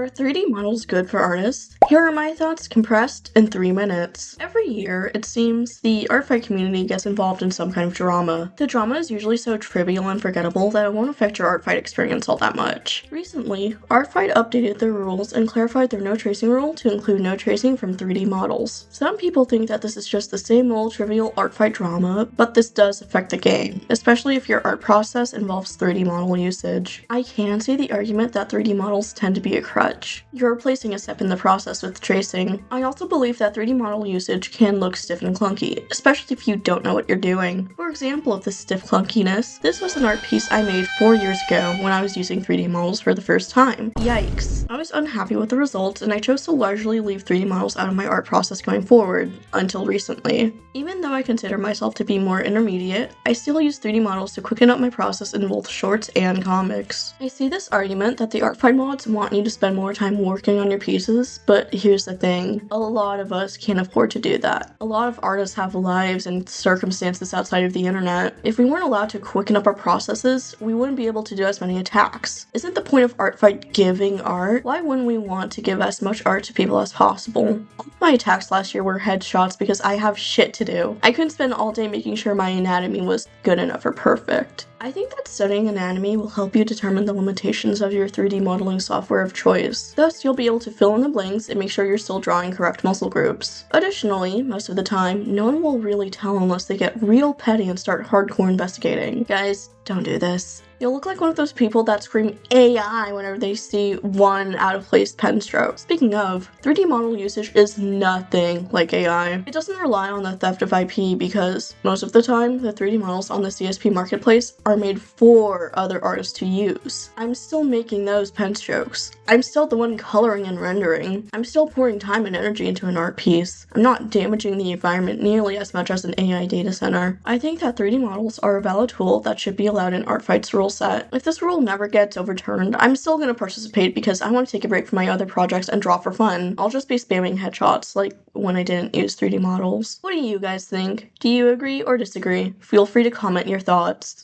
Are 3D models good for artists? Here are my thoughts compressed in 3 minutes. Every year, it seems, the art fight community gets involved in some kind of drama. The drama is usually so trivial and forgettable that it won't affect your art fight experience all that much. Recently, art fight updated their rules and clarified their no tracing rule to include no tracing from 3D models. Some people think that this is just the same old trivial art fight drama, but this does affect the game, especially if your art process involves 3D model usage. I can see the argument that 3D models tend to be a crutch. You're replacing a step in the process with tracing. I also believe that 3D model usage can look stiff and clunky, especially if you don't know what you're doing. For example of this stiff clunkiness, this was an art piece I made 4 years ago when I was using 3D models for the first time. Yikes. I was unhappy with the results and I chose to largely leave 3D models out of my art process going forward, until recently. Even though I consider myself to be more intermediate, I still use 3D models to quicken up my process in both shorts and comics. I see this argument that the art fight mods want you to spend more time working on your pieces, but here's the thing. A lot of us can't afford to do that. A lot of artists have lives and circumstances outside of the internet. If we weren't allowed to quicken up our processes, we wouldn't be able to do as many attacks. Isn't the point of art fight giving art? Why wouldn't we want to give as much art to people as possible? All of my attacks last year were headshots because I have shit to do. I couldn't spend all day making sure my anatomy was good enough or perfect. I think that studying anatomy will help you determine the limitations of your 3D modeling software of choice. Thus, you'll be able to fill in the blanks and make sure you're still drawing correct muscle groups. Additionally, most of the time, no one will really tell unless they get real petty and start hardcore investigating. Guys, don't do this. You'll look like one of those people that scream AI whenever they see one out-of-place pen stroke. Speaking of, 3D model usage is nothing like AI. It doesn't rely on the theft of IP because most of the time, the 3D models on the CSP marketplace are made for other artists to use. I'm still making those pen strokes. I'm still the one coloring and rendering. I'm still pouring time and energy into an art piece. I'm not damaging the environment nearly as much as an AI data center. I think that 3D models are a valid tool that should be allowed in art fights rule set. If this rule never gets overturned, I'm still going to participate because I want to take a break from my other projects and draw for fun. I'll just be spamming headshots like when I didn't use 3D models. What do you guys think? Do you agree or disagree? Feel free to comment your thoughts.